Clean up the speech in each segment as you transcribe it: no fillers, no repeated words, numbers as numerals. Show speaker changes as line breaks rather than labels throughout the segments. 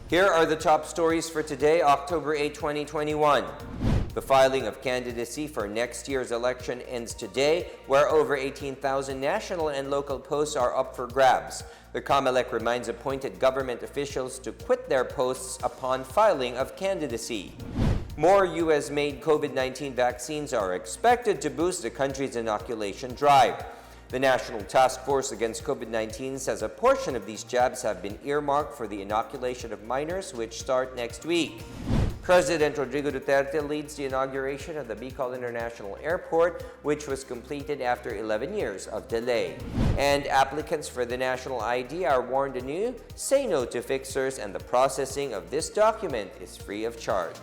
Here are the top stories for today, October 8, 2021. The filing of candidacy for next year's election ends today, where over 18,000 national and local posts are up for grabs. The COMELEC reminds appointed government officials to quit their posts upon filing of candidacy. More U.S.-made COVID-19 vaccines are expected to boost the country's inoculation drive. The National Task Force Against COVID-19 says a portion of these jabs have been earmarked for the inoculation of minors, which start next week. President Rodrigo Duterte leads the inauguration of the Bicol International Airport, which was completed after 11 years of delay. And applicants for the Nat'l ID are warned anew, say no to fixers, and the processing of this document is free of charge.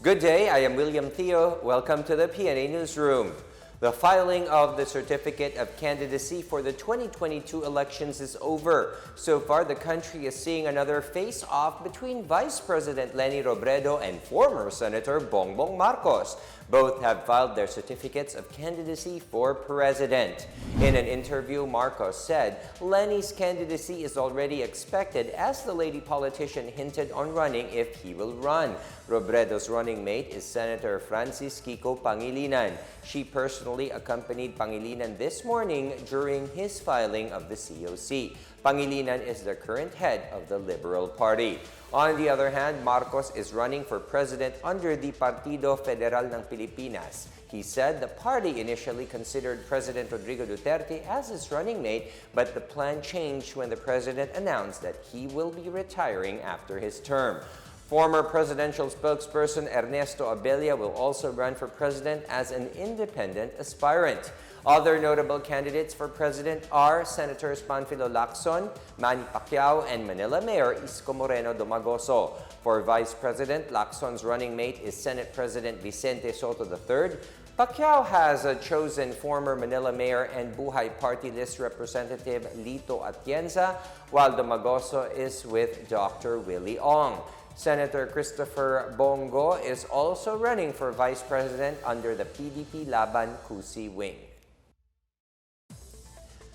Good day, I am William Theo. Welcome to the PNA Newsroom. The filing of the Certificate of Candidacy for the 2022 elections is over. So far, the country is seeing another face-off between Vice President Leni Robredo and former Senator Bongbong Marcos. Both have filed their certificates of candidacy for president. In an interview, Marcos said Leni's candidacy is already expected, as the lady politician hinted on running if he will run. Robredo's running mate is Senator Francis Kiko Pangilinan. She personally accompanied Pangilinan this morning during his filing of the COC. Pangilinan is the current head of the Liberal Party. On the other hand, Marcos is running for president under the Partido Federal ng Pilipinas. He said the party initially considered President Rodrigo Duterte as his running mate, but the plan changed when the president announced that he will be retiring after his term. Former presidential spokesperson Ernesto Abella will also run for president as an independent aspirant. Other notable candidates for president are Senators Panfilo Lacson, Manny Pacquiao, and Manila Mayor Isko Moreno Domagoso. For vice president, Lacson's running mate is Senate President Vicente Soto III. Pacquiao has chosen former Manila Mayor and Buhay Party List Representative Lito Atienza, while Domagoso is with Dr. Willie Ong. Senator Christopher Bongo is also running for vice president under the PDP Laban Kusi wing.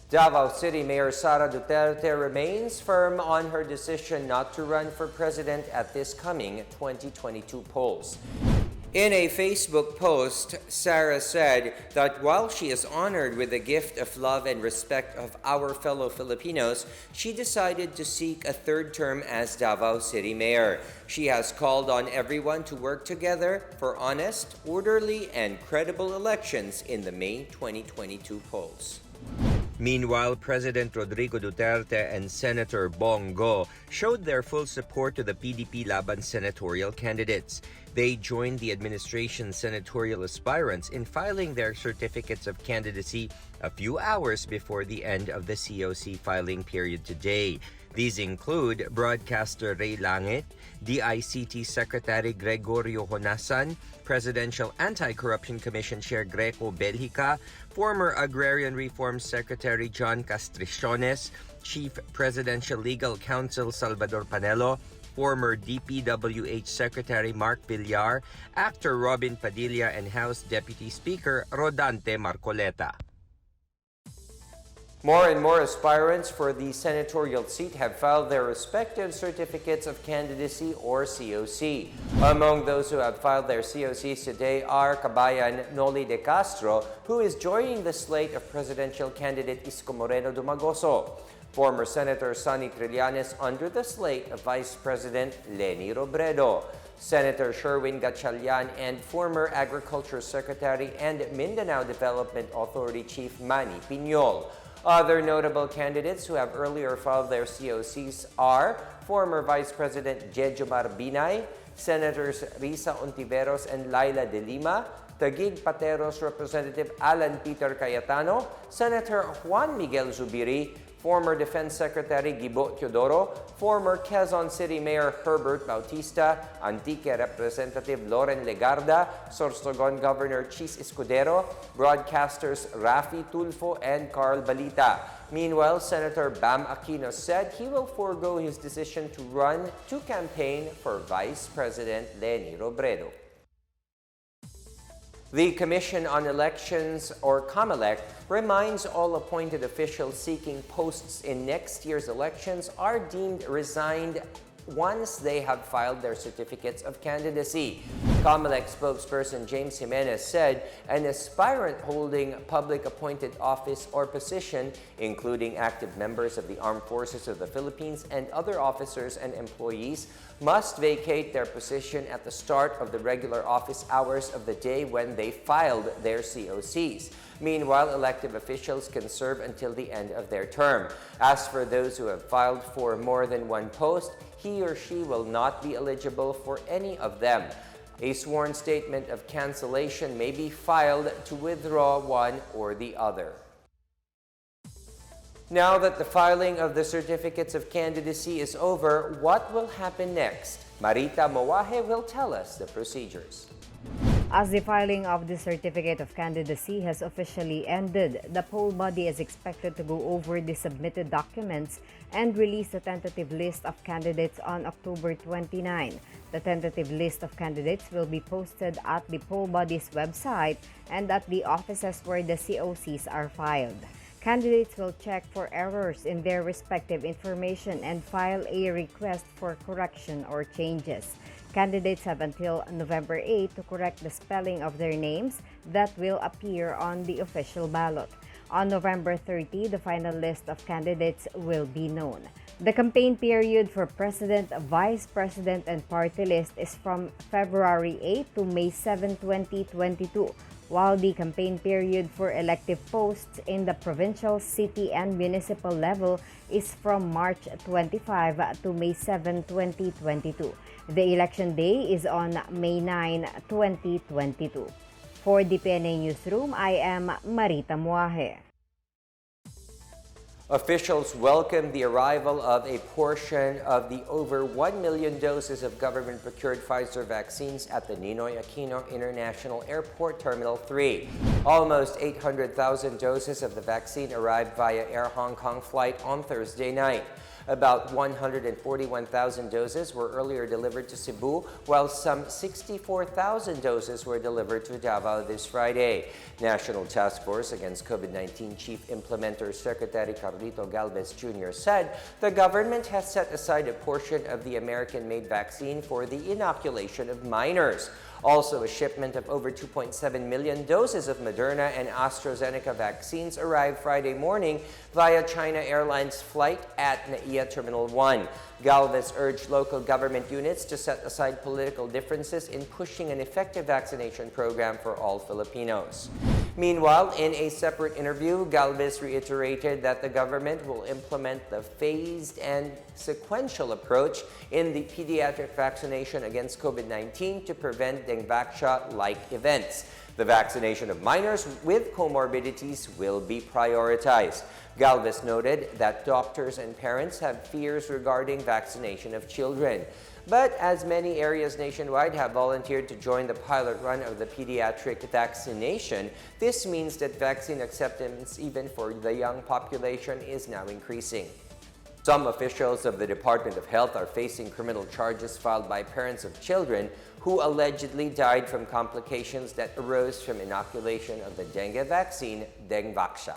Davao City Mayor Sara Duterte remains firm on her decision not to run for president at this coming 2022 polls. In a Facebook post, Sara said that while she is honored with the gift of love and respect of our fellow Filipinos, she decided to seek a third term as Davao City Mayor. She has called on everyone to work together for honest, orderly, and credible elections in the May 2022 polls. Meanwhile, President Rodrigo Duterte and Senator Bongo showed their full support to the PDP Laban senatorial candidates. They joined the administration's senatorial aspirants in filing their certificates of candidacy a few hours before the end of the COC filing period today. These include broadcaster Ray Langit, DICT Secretary Gregorio Honasan, Presidential Anti-Corruption Commission Chair Greco Belhica, former Agrarian Reform Secretary John Castriciones, Chief Presidential Legal Counsel Salvador Panelo, former DPWH Secretary Mark Villar, actor Robin Padilla, and House Deputy Speaker Rodante Marcoleta. More and more aspirants for the senatorial seat have filed their respective certificates of candidacy or COC. Among those who have filed their COCs today are Kabayan Noli de Castro, who is joining the slate of presidential candidate Isko Moreno Domagoso. Former Senator Sonny Trillanes under the slate of Vice President Leni Robredo. Senator Sherwin Gatchalian and former Agriculture Secretary and Mindanao Development Authority Chief Manny Piñol. Other notable candidates who have earlier filed their COCs are former Vice President Jejomar Binay, Senators Risa Ontiveros and Laila De Lima, Taguig Pateros Representative Alan Peter Cayetano, Senator Juan Miguel Zubiri, former Defense Secretary Gibo Teodoro, former Quezon City Mayor Herbert Bautista, Antique Representative Loren Legarda, Sorsogon Governor Chis Escudero, broadcasters Rafi Tulfo and Carl Balita. Meanwhile, Senator Bam Aquino said he will forego his decision to run to campaign for Vice President Leni Robredo. The Commission on Elections, or COMELEC, reminds all appointed officials seeking posts in next year's elections are deemed resigned once they have filed their certificates of candidacy. COMELEC spokesperson James Jimenez said an aspirant holding public appointed office or position, including active members of the Armed Forces of the Philippines and other officers and employees, must vacate their position at the start of the regular office hours of the day when they filed their COCs. Meanwhile, elective officials can serve until the end of their term. As for those who have filed for more than one post, he or she will not be eligible for any of them. A sworn statement of cancellation may be filed to withdraw one or the other. Now that the filing of the certificates of candidacy is over, what will happen next? Marita Moahe will tell us the procedures.
As the filing of the certificate of candidacy has officially ended, the poll body is expected to go over the submitted documents and release a tentative list of candidates on October 29. The tentative list of candidates will be posted at the poll body's website and at the offices where the COCs are filed. Candidates will check for errors in their respective information and file a request for correction or changes. Candidates have until November 8 to correct the spelling of their names that will appear on the official ballot. On November 30, the final list of candidates will be known. The campaign period for President, Vice President, and party list is from February 8 to May 7, 2022, while the campaign period for elective posts in the provincial, city, and municipal level is from March 25 to May 7, 2022. The election day is on May 9, 2022. For the PNA Newsroom, I am Marita Moahe.
Officials welcomed the arrival of a portion of the over 1 million doses of government-procured Pfizer vaccines at the Ninoy Aquino International Airport Terminal 3. Almost 800,000 doses of the vaccine arrived via Air Hong Kong flight on Thursday night. About 141,000 doses were earlier delivered to Cebu, while some 64,000 doses were delivered to Davao this Friday. National Task Force Against COVID-19 Chief Implementer Secretary Carlito Galvez Jr. said the government has set aside a portion of the American-made vaccine for the inoculation of minors. Also, a shipment of over 2.7 million doses of Moderna and AstraZeneca vaccines arrived Friday morning via China Airlines flight at NAIA Terminal 1. Galvez urged local government units to set aside political differences in pushing an effective vaccination program for all Filipinos. Meanwhile, in a separate interview, Galvez reiterated that the government will implement the phased and sequential approach in the pediatric vaccination against COVID-19 to prevent Dengvaxia-like events. The vaccination of minors with comorbidities will be prioritized. Galvez noted that doctors and parents have fears regarding vaccination of children. But as many areas nationwide have volunteered to join the pilot run of the pediatric vaccination, this means that vaccine acceptance even for the young population is now increasing. Some officials of the Department of Health are facing criminal charges filed by parents of children who allegedly died from complications that arose from inoculation of the dengue vaccine, Dengvaxia.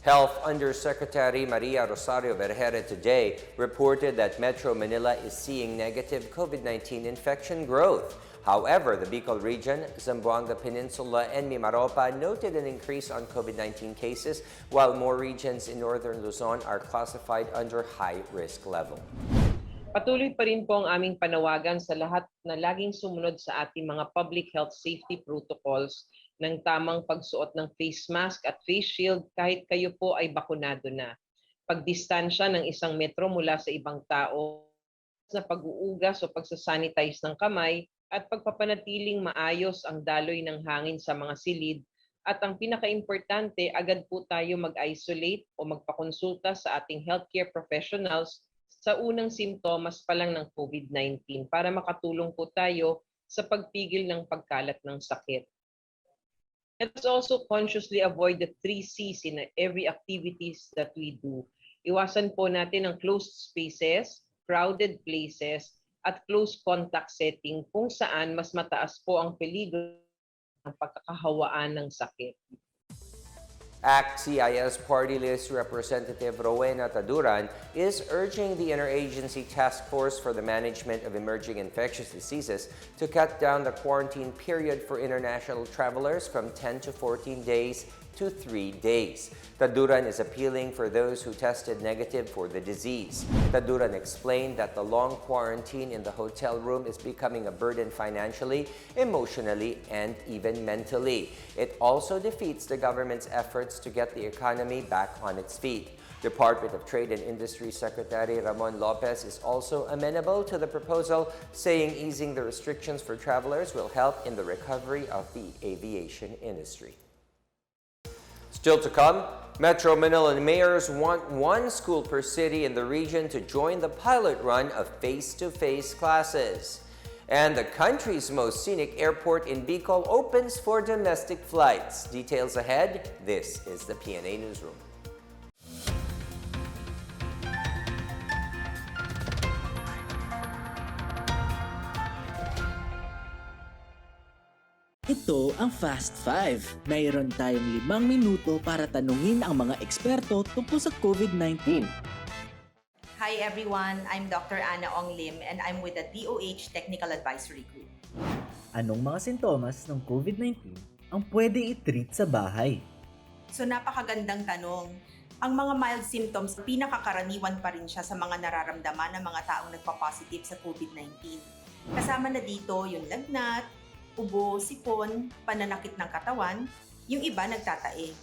Health Undersecretary Maria Rosario Vergere today reported that Metro Manila is seeing negative COVID-19 infection growth. However, the Bicol region, Zamboanga Peninsula, and Mimaropa noted an increase on COVID-19 cases, while more regions in northern Luzon are classified under high-risk level.
Patuloy pa rin po ang aming panawagan sa lahat na laging sumunod sa ating mga public health safety protocols ng tamang pagsuot ng face mask at face shield kahit kayo po ay bakunado na. Pagdistansya ng 1 metro mula sa ibang tao, na pag-uugas o pagsasanitize ng kamay, at pagpapanatiling maayos ang daloy ng hangin sa mga silid. At ang pinaka-importante, agad po tayo mag-isolate o magpakonsulta sa ating healthcare professionals sa unang simptomas pa lang ng COVID-19 para makatulong po tayo sa pagpigil ng pagkalat ng sakit. Let's also consciously avoid the 3 C's in every activities that we do. Iwasan po natin ang closed spaces, crowded places, at close contact setting kung saan mas mataas po ang peligro ng pagkakahawaan ng sakit.
ACT-CIS Party List Representative Rowena Taduran is urging the Interagency Task Force for the Management of Emerging Infectious Diseases to cut down the quarantine period for international travelers from 10 to 14 days to 3 days. Taduran is appealing for those who tested negative for the disease. Taduran explained that the long quarantine in the hotel room is becoming a burden financially, emotionally, and even mentally. It also defeats the government's efforts to get the economy back on its feet. Department of Trade and Industry Secretary Ramon Lopez is also amenable to the proposal, saying easing the restrictions for travelers will help in the recovery of the aviation industry. Still to come, Metro Manila mayors want one school per city in the region to join the pilot run of face-to-face classes. And the country's most scenic airport in Bicol opens for domestic flights. Details ahead. This is the PNA Newsroom.
Ito ang Fast 5. Mayroon tayong 5 minuto para tanungin ang mga eksperto tungkol sa COVID-19.
Hi everyone, I'm Dr. Ana Ong Lim and I'm with the DOH Technical Advisory Group.
Anong mga sintomas ng COVID-19 ang pwede i-treat sa bahay?
So napakagandang tanong. Ang mga mild symptoms, pinakakaraniwan pa rin siya sa mga nararamdaman ng mga taong nagpa-positive sa COVID-19. Kasama na dito yung lagnat, ubo, sipon, pananakit ng katawan, yung iba nagtatae.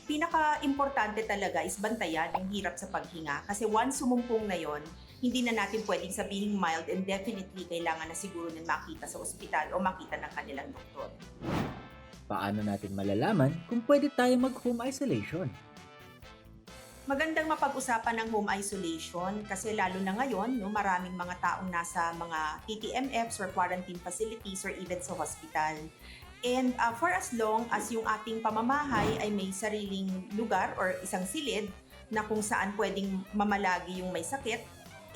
Pinaka-importante talaga is bantayan yung hirap sa paghinga kasi once sumumpong na yon, hindi na natin pwedeng sabihin mild and definitely kailangan na siguro na makita sa ospital o makita ng kanilang doktor.
Paano natin malalaman kung pwede tayo mag-home isolation?
Magandang mapag-usapan ng home isolation kasi lalo na ngayon, maraming mga taong nasa mga TTMFs or quarantine facilities or even sa hospital. And for as long as yung ating pamamahay ay may sariling lugar or isang silid na kung saan pwedeng mamalagi yung may sakit,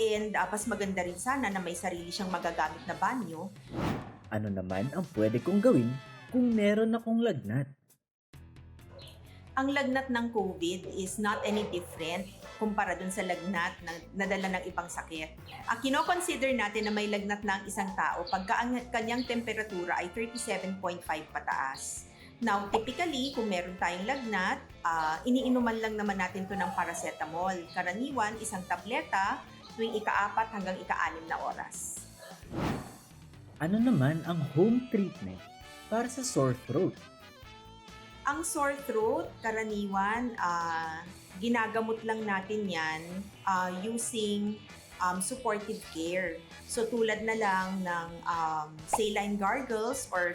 and mas maganda rin sana na may sarili siyang magagamit na banyo.
Ano naman ang pwede kong gawin kung meron akong lagnat?
Ang lagnat ng COVID is not any different kumpara dun sa lagnat na nadala ng ibang sakit. Kino-consider natin na may lagnat ng isang tao pagka ang kanyang temperatura ay 37.5 pataas. Now, typically, kung meron tayong lagnat, iniinuman lang naman natin to ng paracetamol. Karaniwan, isang tableta tuwing ika-4 hanggang ika-6 na oras.
Ano naman ang home treatment para sa sore throat?
Ang sore throat, karaniwan, ginagamot lang natin yan using supportive care. So tulad na lang ng saline gargles or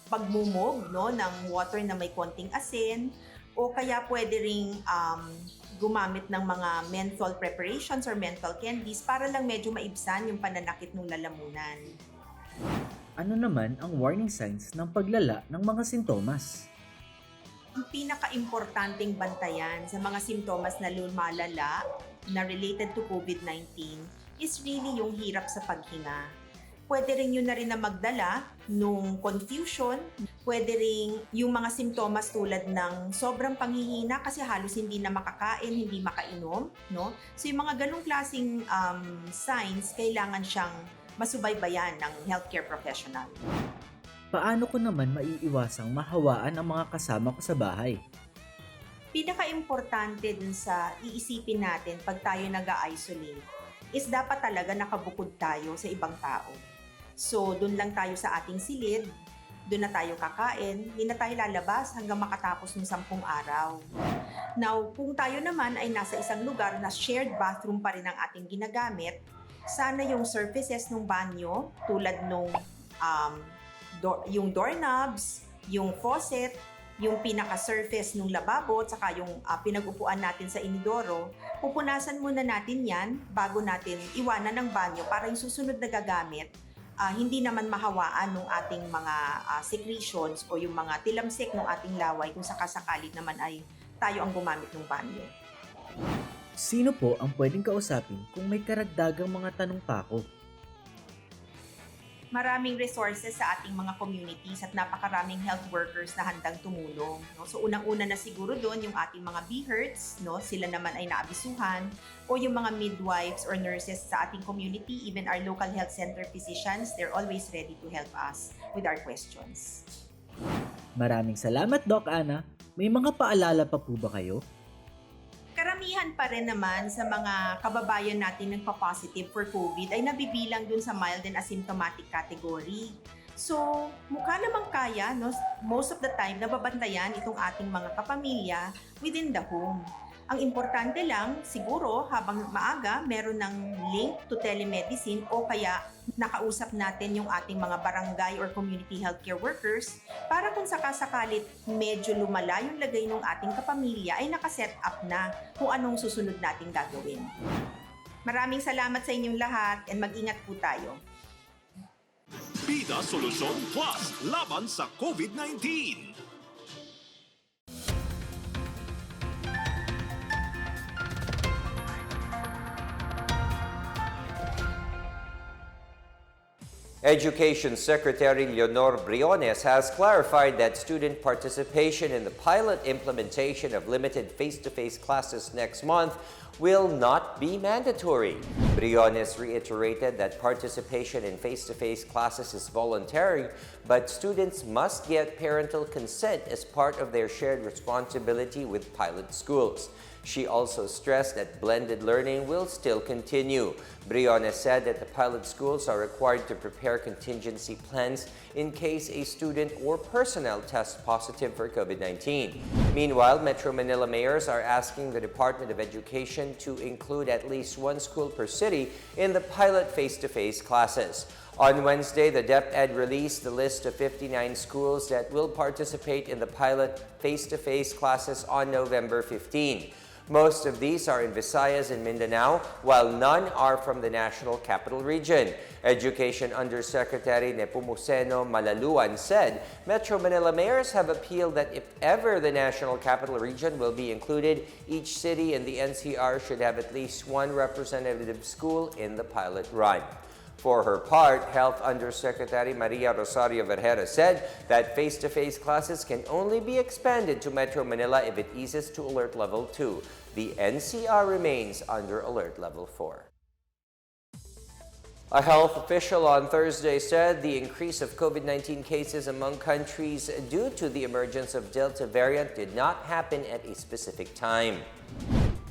pagmumog ng water na may konting asin, o kaya pwede ring gumamit ng mga menthol preparations or menthol candies para lang medyo maibsan yung pananakit ng lalamunan.
Ano naman ang warning signs ng paglala ng mga sintomas?
Ang pinaka-importanting bantayan sa mga simptomas na lumalala na related to COVID-19 is really yung hirap sa paghinga. Pwede rin yun na rin na magdala nung confusion, pwede rin yung mga simptomas tulad ng sobrang panghihina kasi halos hindi na makakain, hindi makainom, no? So yung mga ganung klaseng signs, kailangan siyang masubaybayan ng healthcare professional.
Paano ko naman maiiwasang mahawaan ang mga kasama ko sa bahay?
Pinaka-importante dun sa iisipin natin pag tayo nag-isolate is dapat talaga nakabukod tayo sa ibang tao. So, dun lang tayo sa ating silid, dun na tayo kakain, hindi na tayo lalabas hanggang makatapos ng 10 araw. Now, kung tayo naman ay nasa isang lugar na shared bathroom pa rin ang ating ginagamit, sana yung surfaces ng banyo tulad nung yung doorknobs, yung faucet, yung pinaka-surface ng lababo, at saka yung pinag-upuan natin sa inidoro, pupunasan muna natin yan bago natin iwanan ng banyo para yung susunod na gagamit, hindi naman mahawaan ng ating mga secretions o yung mga tilamsik ng ating laway kung sakasakali naman ay tayo ang gumamit ng banyo.
Sino po ang pwedeng kausapin kung may karagdagang mga tanong pa ako?
maraming resources sa ating mga communities at napakaraming health workers na handang tumulong. No? So unang-una na siguro doon yung ating mga BHERTs, no? Sila naman ay naabisuhan, o yung mga midwives or nurses sa ating community, even our local health center physicians, they're always ready to help us with our questions.
Maraming salamat, Doc Ana. May mga paalala pa po ba kayo?
Karamihan pa rin naman sa mga kababayan natin nagpa-positive for COVID ay nabibilang dun sa mild and asymptomatic category. So, mukha namang kaya, no? Most of the time, nababantayan itong ating mga kapamilya within the home. Ang importante lang, siguro, habang maaga, meron ng link to telemedicine o kaya nakausap natin yung ating mga barangay or community healthcare workers para kung sakasakalit medyo lumala yung lagay ng ating kapamilya ay nakaset up na kung anong susunod nating gagawin. Maraming salamat sa inyong lahat and mag-ingat po tayo.
Bida Solusyon Plus laban sa COVID-19.
Education Secretary Leonor Briones has clarified that student participation in the pilot implementation of limited face-to-face classes next month will not be mandatory. Briones reiterated that participation in face-to-face classes is voluntary, but students must get parental consent as part of their shared responsibility with pilot schools. She also stressed that blended learning will still continue. Briones said that the pilot schools are required to prepare contingency plans in case a student or personnel tests positive for COVID-19. Meanwhile, Metro Manila mayors are asking the Department of Education to include at least one school per city in the pilot face-to-face classes. On Wednesday, the DepEd released the list of 59 schools that will participate in the pilot face-to-face classes on November 15. Most of these are in Visayas and Mindanao, while none are from the National Capital Region. Education Undersecretary Nepomuceno Malaluan said Metro Manila mayors have appealed that if ever the National Capital Region will be included, each city in the NCR should have at least one representative school in the pilot run. For her part, Health Undersecretary Maria Rosario Vergara said that face-to-face classes can only be expanded to Metro Manila if it eases to Alert Level 2. The NCR remains under Alert Level 4. A health official on Thursday said the increase of COVID-19 cases among countries due to the emergence of Delta variant did not happen at a specific time.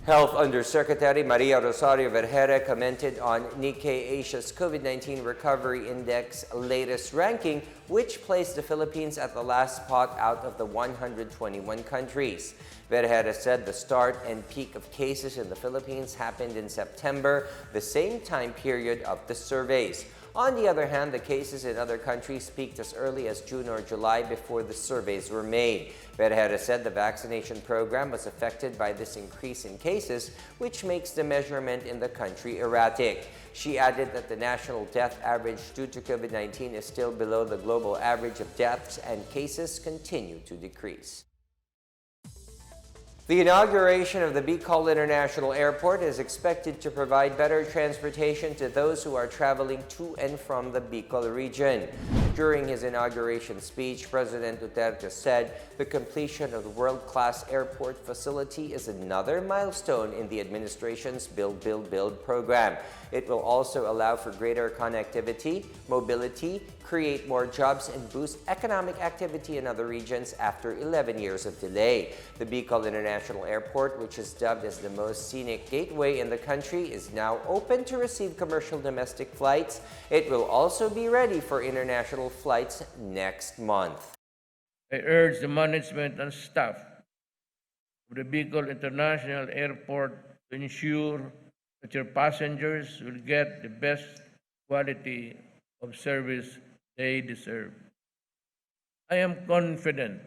Health Undersecretary Maria Rosario Vergara commented on Nikkei Asia's COVID-19 Recovery Index latest ranking, which placed the Philippines at the last spot out of the 121 countries. Vergara said the start and peak of cases in the Philippines happened in September, the same time period of the surveys. On the other hand, the cases in other countries peaked as early as June or July before the surveys were made. Vergara said the vaccination program was affected by this increase in cases, which makes the measurement in the country erratic. She added that the national death average due to COVID-19 is still below the global average of deaths and cases continue to decrease. The inauguration of the Bicol International Airport is expected to provide better transportation to those who are traveling to and from the Bicol region. During his inauguration speech, President Duterte said the completion of the world-class airport facility is another milestone in the administration's Build, Build, Build program. It will also allow for greater connectivity, mobility, create more jobs, and boost economic activity in other regions after 11 years of delay. The Bicol International Airport, which is dubbed as the most scenic gateway in the country, is now open to receive commercial domestic flights. It will also be ready for international flights next month.
I urge the management and staff of the Bicol International Airport to ensure that your passengers will get the best quality of service they deserve. I am confident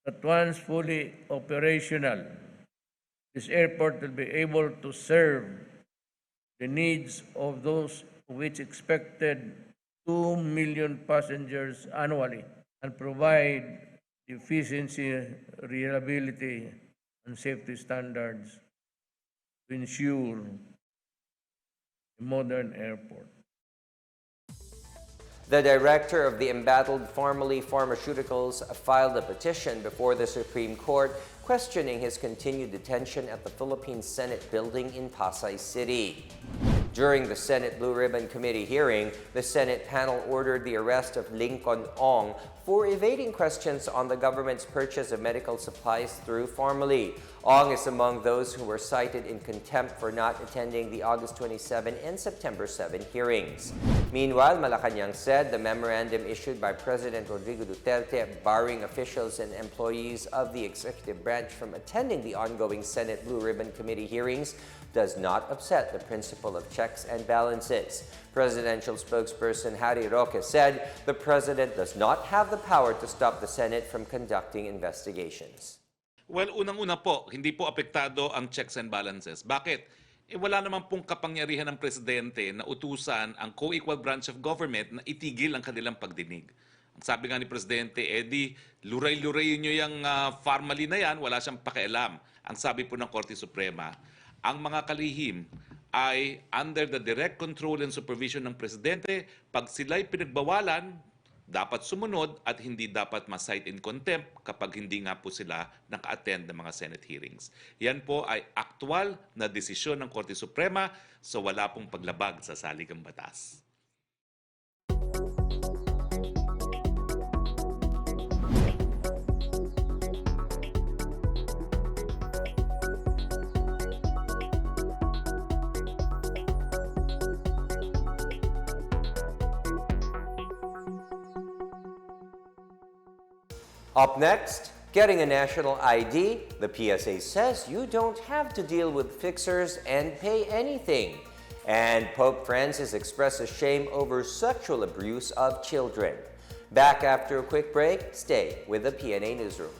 that once fully operational, this airport will be able to serve the needs of those which expected 2 million passengers annually and provide the efficiency, reliability, and safety standards to ensure a modern airport.
The director of the embattled Formerly Pharmaceuticals filed a petition before the Supreme Court questioning his continued detention at the Philippine Senate building in Pasay City. During the Senate Blue Ribbon Committee hearing, the Senate panel ordered the arrest of Lincoln Ong for evading questions on the government's purchase of medical supplies through Formally. Ong is among those who were cited in contempt for not attending the August 27 and September 7 hearings. Meanwhile, Malacanang said the memorandum issued by President Rodrigo Duterte barring officials and employees of the executive branch from attending the ongoing Senate Blue Ribbon Committee hearings does not upset the principle of checks and balances. Presidential spokesperson Harry Roque said the president does not have the power to stop the Senate from conducting investigations.
Well, unang-una po, hindi po apektado ang checks and balances. Bakit? Wala naman pong kapangyarihan ng presidente na utusan ang co-equal branch of government na itigil ang kanilang pagdinig. Ang sabi nga ni Presidente, luray-lurayin nyo yung formally na yan, wala siyang pakialam. Ang sabi po ng Korte Suprema, ang mga kalihim ay under the direct control and supervision ng Presidente. Pag sila'y pinagbawalan, dapat sumunod at hindi dapat ma-cite in contempt kapag hindi nga po sila naka-attend ng mga Senate hearings. Yan po ay aktwal na desisyon ng Korte Suprema, so wala pong paglabag sa saligang batas.
Up next, getting a national ID, the PSA says you don't have to deal with fixers and pay anything. And Pope Francis expresses shame over sexual abuse of children. Back after a quick break, stay with the PNA Newsroom.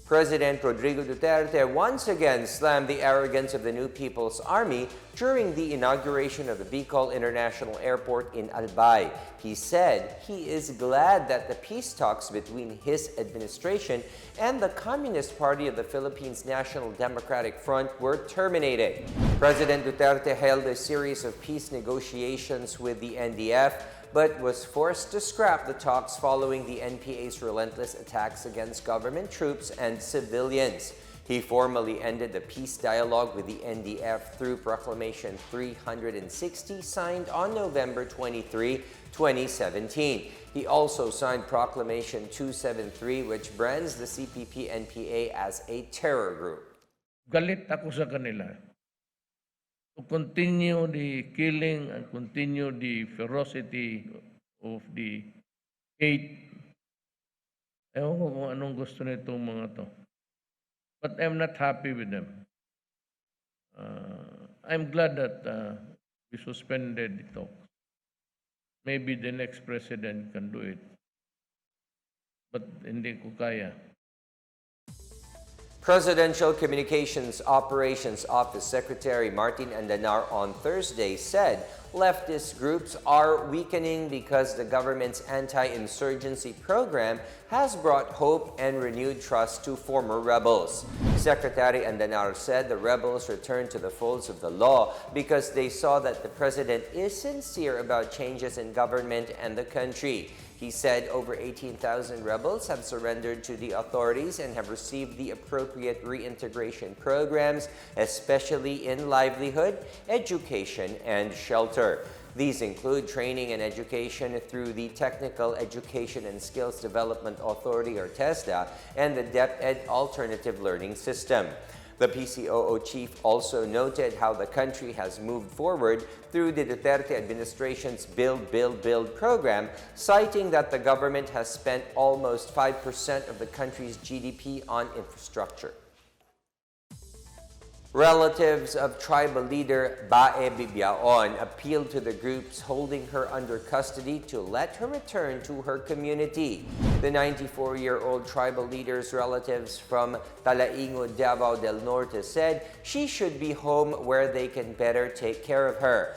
President Rodrigo Duterte once again slammed the arrogance of the new People's Army during the inauguration of the Bicol International Airport in Albay. He said he is glad that the peace talks between his administration and the Communist Party of the Philippines National Democratic Front were terminated. President Duterte held a series of peace negotiations with the NDF, but was forced to scrap the talks following the NPA's relentless attacks against government troops and civilians. He formally ended the peace dialogue with the NDF through Proclamation 360 signed on November 23, 2017. He also signed Proclamation 273, which brands the CPP-NPA as a terror group.
Galit ako sa kanila. To continue the killing and continue the ferocity of the hate. Ewan ko kung anong gusto nitong mga to. But I'm not happy with them. I'm glad that we suspended the talks. Maybe the next president can do it. But hindi ko kaya.
Presidential Communications Operations Office Secretary Martin Andanar on Thursday said leftist groups are weakening because the government's anti-insurgency program has brought hope and renewed trust to former rebels. Secretary Andanar said the rebels returned to the folds of the law because they saw that the president is sincere about changes in government and the country. He said over 18,000 rebels have surrendered to the authorities and have received the appropriate reintegration programs, especially in livelihood, education, and shelter. These include training and education through the Technical Education and Skills Development Authority, or TESDA, and the DepEd Alternative Learning System. The PCOO chief also noted how the country has moved forward through the Duterte administration's Build, Build, Build program, citing that the government has spent almost 5% of the country's GDP on infrastructure. Relatives of tribal leader Bae Bibiaon appealed to the groups holding her under custody to let her return to her community. The 94-year-old tribal leader's relatives from Talaingo, Davao del Norte said she should be home where they can better take care of her.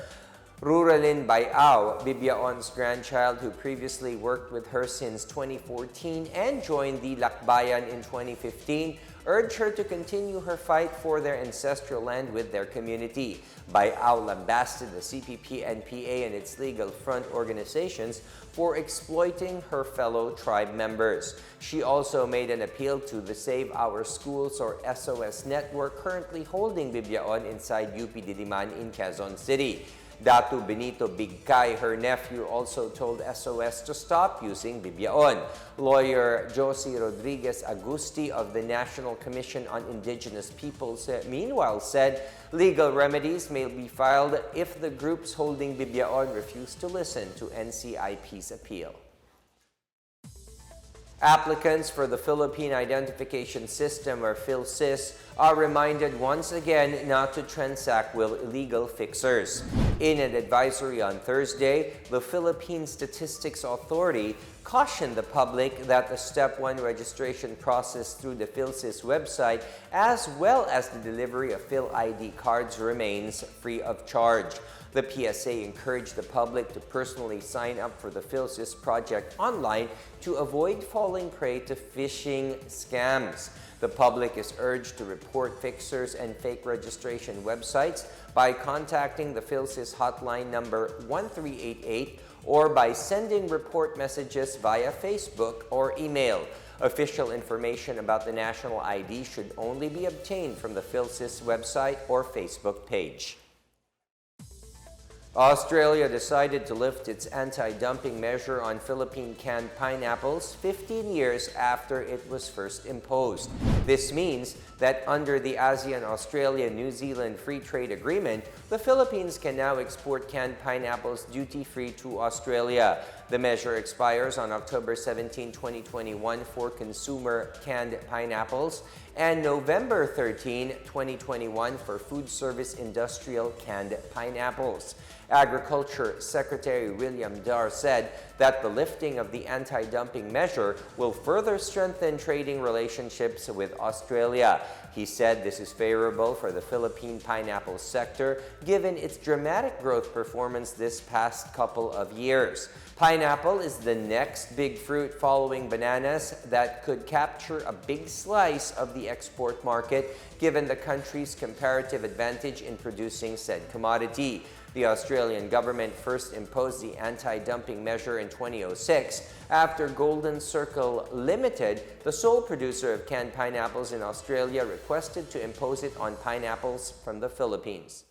Ruralin Bayao, Bibiaon's grandchild who previously worked with her since 2014 and joined the Lakbayan in 2015, urged her to continue her fight for their ancestral land with their community. Bayao lambasted the CPP, NPA, and its legal front organizations for exploiting her fellow tribe members. She also made an appeal to the Save Our Schools, or SOS network, currently holding Bibiaon inside UP Diliman in Quezon City. Datu Benito Bigkay, her nephew, also told SOS to stop using Bibiaon. Lawyer Josie Rodriguez Agusti of the National Commission on Indigenous Peoples, meanwhile, said legal remedies may be filed if the groups holding Bibiaon refuse to listen to NCIP's appeal. Applicants for the Philippine Identification System, or PhilSys, are reminded once again not to transact with illegal fixers. In an advisory on Thursday, the Philippine Statistics Authority cautioned the public that the Step 1 registration process through the PhilSys website, as well as the delivery of PhilID cards, remains free of charge. The PSA encouraged the public to personally sign up for the PhilSys project online to avoid falling prey to phishing scams. The public is urged to report fixers and fake registration websites by contacting the PhilSys hotline number 1388 or by sending report messages via Facebook or email. Official information about the National ID should only be obtained from the PhilSys website or Facebook page. Australia decided to lift its anti-dumping measure on Philippine canned pineapples 15 years after it was first imposed. This means that under the ASEAN-Australia-New Zealand Free Trade Agreement, the Philippines can now export canned pineapples duty-free to Australia. The measure expires on October 17, 2021 for consumer canned pineapples and November 13, 2021 for food service industrial canned pineapples. Agriculture Secretary William Dar said that the lifting of the anti-dumping measure will further strengthen trading relationships with Australia. He said this is favorable for the Philippine pineapple sector given its dramatic growth performance this past couple of years. Pineapple is the next big fruit following bananas that could capture a big slice of the export market given the country's comparative advantage in producing said commodity. The Australian government first imposed the anti-dumping measure in 2006 after Golden Circle Limited, the sole producer of canned pineapples in Australia, requested to impose it on pineapples from the Philippines.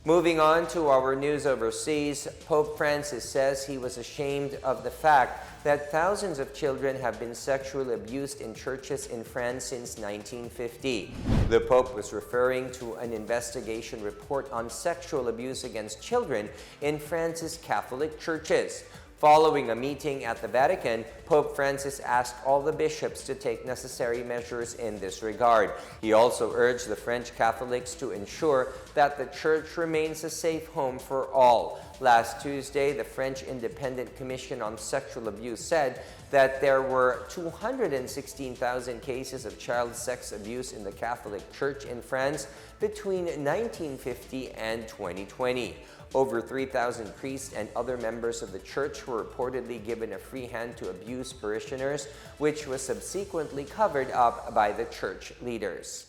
Moving on to our news overseas, Pope Francis says he was ashamed of the fact that thousands of children have been sexually abused in churches in France since 1950. The Pope was referring to an investigation report on sexual abuse against children in France's Catholic churches. Following a meeting at the Vatican, Pope Francis asked all the bishops to take necessary measures in this regard. He also urged the French Catholics to ensure that the Church remains a safe home for all. Last Tuesday, the French Independent Commission on Sexual Abuse said that there were 216,000 cases of child sex abuse in the Catholic Church in France between 1950 and 2020. Over 3,000 priests and other members of the church were reportedly given a free hand to abuse parishioners, which was subsequently covered up by the church leaders.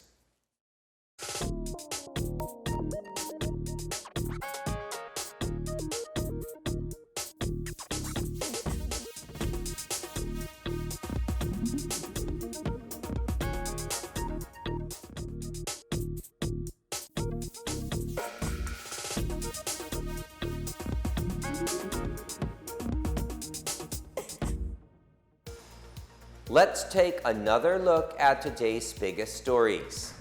Let's take another look at today's biggest stories.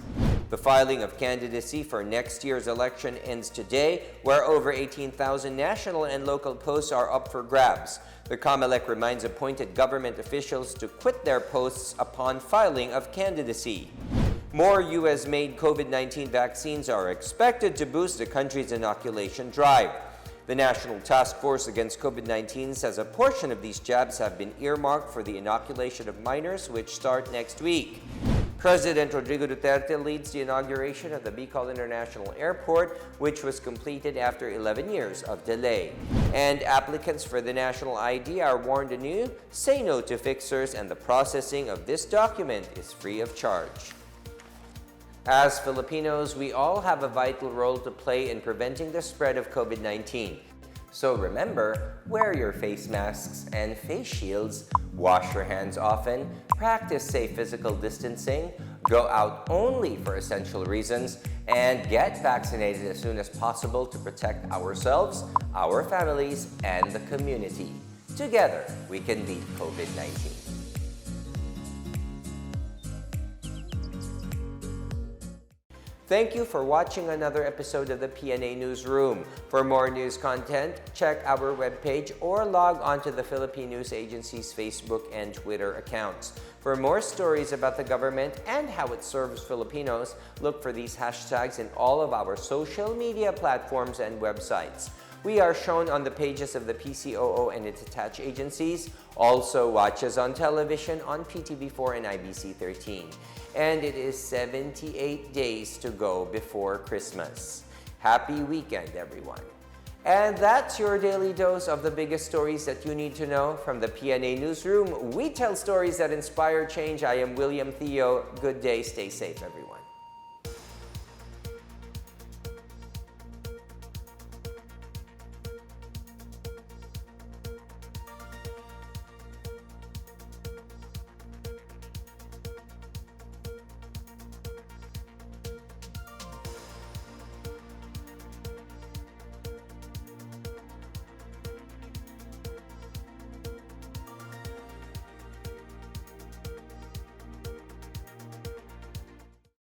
The filing of candidacy for next year's election ends today, where over 18,000 national and local posts are up for grabs. The COMELEC reminds appointed government officials to quit their posts upon filing of candidacy. More U.S.-made COVID-19 vaccines are expected to boost the country's inoculation drive. The National Task Force Against COVID-19 says a portion of these jabs have been earmarked for the inoculation of minors, which start next week. President Rodrigo Duterte leads the inauguration of the Bicol International Airport, which was completed after 11 years of delay. And applicants for the Nat'l ID are warned anew, say no to fixers, and the processing of this document is free of charge. As Filipinos, we all have a vital role to play in preventing the spread of COVID-19. So remember, wear your face masks and face shields, wash your hands often, practice safe physical distancing, go out only for essential reasons, and get vaccinated as soon as possible to protect ourselves, our families, and the community. Together, we can beat COVID-19. Thank you for watching another episode of the PNA Newsroom. For more news content, check our webpage or log on to the Philippine News Agency's Facebook and Twitter accounts. For more stories about the government and how it serves Filipinos, look for these hashtags in all of our social media platforms and websites. We are shown on the pages of the PCOO and its attached agencies. Also, watch us on television on PTV4 and IBC 13. And it is 78 days to go before Christmas. Happy weekend, everyone. And that's your daily dose of the biggest stories that you need to know from the PNA Newsroom. We tell stories that inspire change. I am William Theo. Good day. Stay safe, everyone.